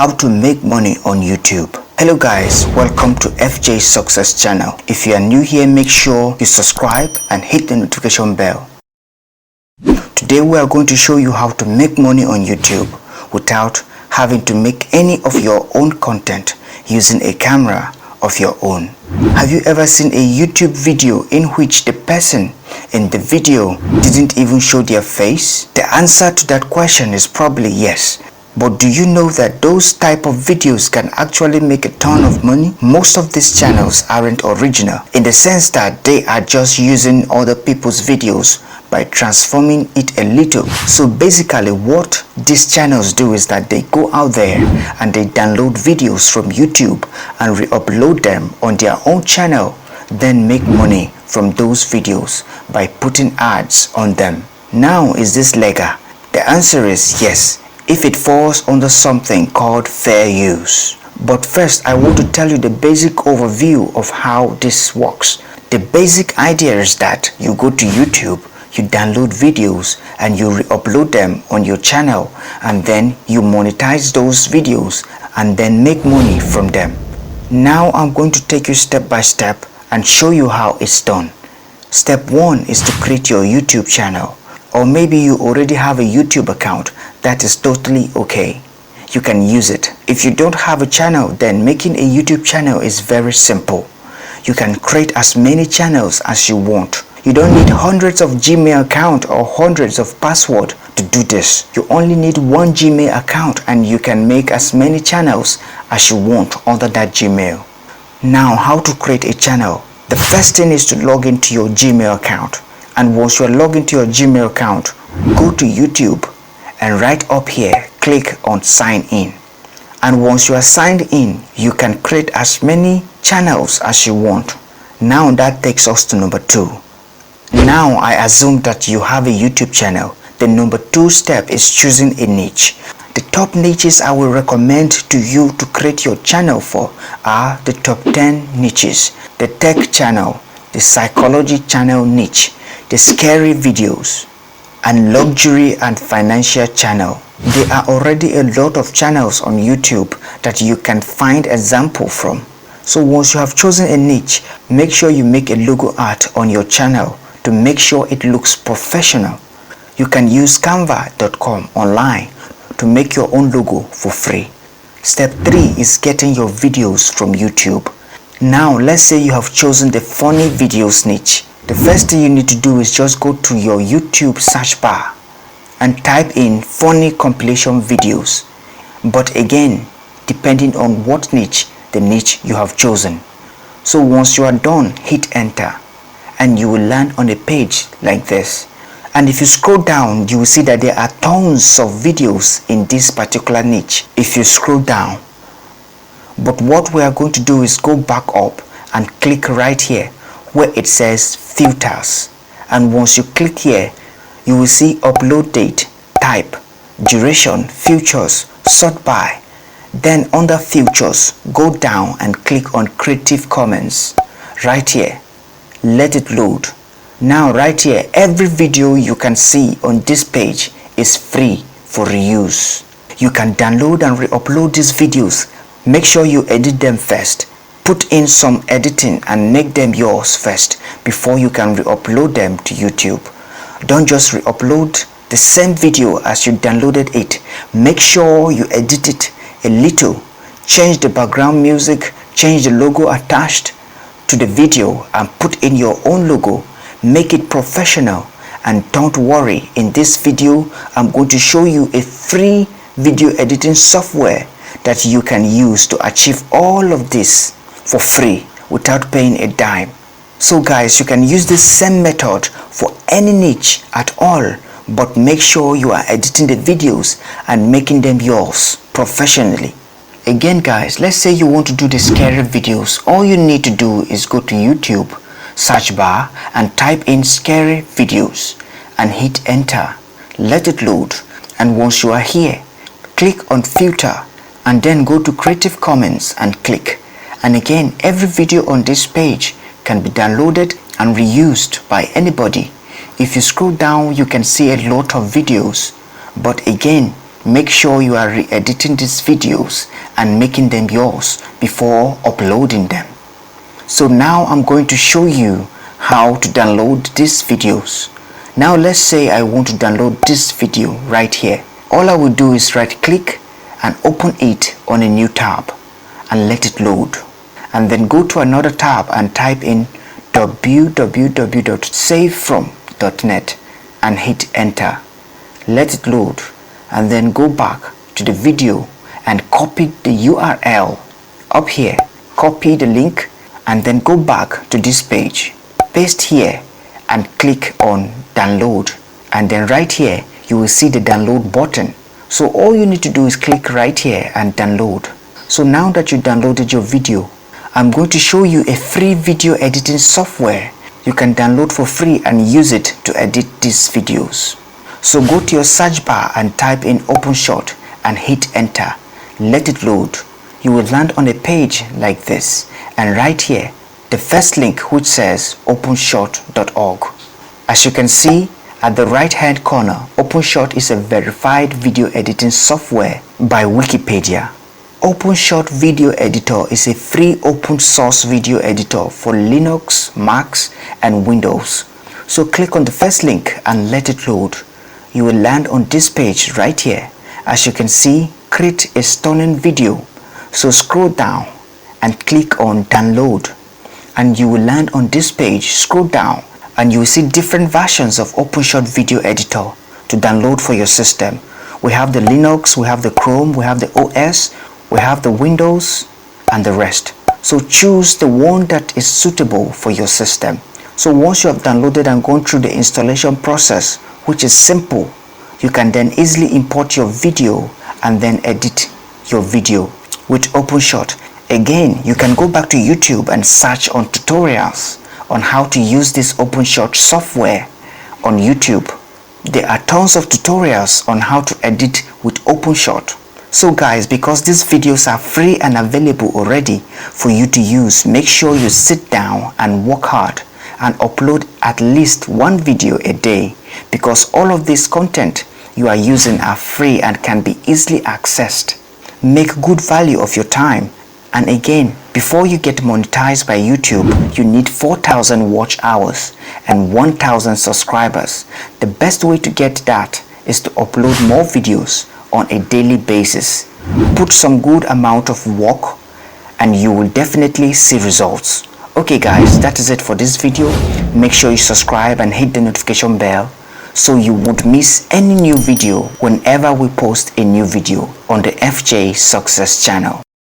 how to make money on YouTube. Hello guys, welcome to FJ Success channel. If you are new here, make sure you subscribe and hit the notification bell. Today we are going to show you how to make money on YouTube without having to make any of your own content using a camera of your own. Have you ever seen a YouTube video in which the person in the video didn't even show their face? The answer to that question is probably yes. But do you know that those type of videos can actually make a ton of money? Most of these channels aren't original in the sense that they are just using other people's videos by transforming it a little. So basically what these channels do is that they go out there and they download videos from YouTube and re-upload them on their own channel, then make money from those videos by putting ads on them. Now, is this legal? The answer is yes, if it falls under something called fair use. But first, I want to tell you the basic overview of how this works. The basic idea is that you go to YouTube, you download videos and you re-upload them on your channel, and then you monetize those videos and then make money from them. Now I'm going to take you step by step and show you how it's done. Step 1 is to create your YouTube channel. Or maybe you already have a YouTube account. That is totally okay. You can use it. If you don't have a channel, then making a YouTube channel is very simple. You can create as many channels as you want. You don't need hundreds of Gmail accounts or hundreds of passwords to do this. You only need one Gmail account and you can make as many channels as you want under that Gmail. Now, how to create a channel? The first thing is to log into your Gmail account. And once you are logged into your Gmail account, go to YouTube and right up here, click on sign in. And once you are signed in, you can create as many channels as you want. Now that takes us to number 2. Now I assume that you have a YouTube channel. The number 2 step is choosing a niche. The top niches I will recommend to you to create your channel for are the top 10 niches: the tech channel, the psychology channel niche, the scary videos, and luxury and financial channel. There are already a lot of channels on YouTube that you can find example from. So once you have chosen a niche, make sure you make a logo art on your channel to make sure it looks professional. You can use canva.com online to make your own logo for free. Step 3 is getting your videos from YouTube. Now let's say you have chosen the funny videos niche. The first thing you need to do is just go to your YouTube search bar and type in funny compilation videos. But again, depending on what niche, the niche you have chosen. So once you are done, hit enter and you will land on a page like this. And if you scroll down, you will see that there are tons of videos in this particular niche if you scroll down. But what we are going to do is go back up and click right here where it says filters. And once you click here, you will see upload date, type, duration, features, sort by. Then under features, go down and click on Creative Commons right here. Let it load. Now right here, every video you can see on this page is free for reuse. You can download and re-upload these videos. Make sure you edit them first. Put in some editing and make them yours first before you can re-upload them to YouTube. Don't just re-upload the same video as you downloaded it. Make sure you edit it a little. Change the background music, change the logo attached to the video and put in your own logo. Make it professional. And don't worry, in this video I'm going to show you a free video editing software that you can use to achieve all of this for free without paying a dime. So guys, you can use this same method for any niche at all, but make sure you are editing the videos and making them yours professionally. Again guys, let's say you want to do the scary videos. All you need to do is go to YouTube search bar and type in scary videos and hit enter. Let it load, and once you are here, click on filter and then go to Creative Commons and click. And again, every video on this page can be downloaded and reused by anybody. If you scroll down, you can see a lot of videos, but again, make sure you are re-editing these videos and making them yours before uploading them. So now I'm going to show you how to download these videos. Now let's say I want to download this video right here. All I will do is right click and open it on a new tab and let it load, and then go to another tab and type in www.savefrom.net and hit enter. Let it load, and then go back to the video and copy the URL up here. Copy the link and then go back to this page, paste here and click on download, and then right here you will see the download button. So all you need to do is click right here and download. So now that you downloaded your video, I'm going to show you a free video editing software you can download for free and use it to edit these videos. So go to your search bar and type in OpenShot and hit enter. Let it load. You will land on a page like this, and right here the first link which says openshot.org. As you can see at the right hand corner, OpenShot is a verified video editing software by Wikipedia. OpenShot Video Editor is a free open source video editor for Linux, Macs and Windows. So click on the first link and let it load. You will land on this page right here. As you can see, create a stunning video. So scroll down and click on download, and you will land on this page. Scroll down and you will see different versions of OpenShot Video Editor to download for your system. We have the Linux, we have the Chrome, we have the OS, we have the Windows and the rest. So choose the one that is suitable for your system. So once you have downloaded and gone through the installation process, which is simple, you can then easily import your video and then edit your video with OpenShot. Again, you can go back to YouTube and search on tutorials on how to use this OpenShot software on YouTube. There are tons of tutorials on how to edit with OpenShot. So guys, because these videos are free and available already for you to use, make sure you sit down and work hard and upload at least one video a day, because all of this content you are using are free and can be easily accessed. Make good value of your time. And again, before you get monetized by YouTube, you need 4,000 watch hours and 1,000 subscribers. The best way to get that is to upload more videos on a daily basis. Put some good amount of work and you will definitely see results. Okay guys, that is it for this video. Make sure you subscribe and hit the notification bell so you won't miss any new video whenever we post a new video on the FJ Success channel.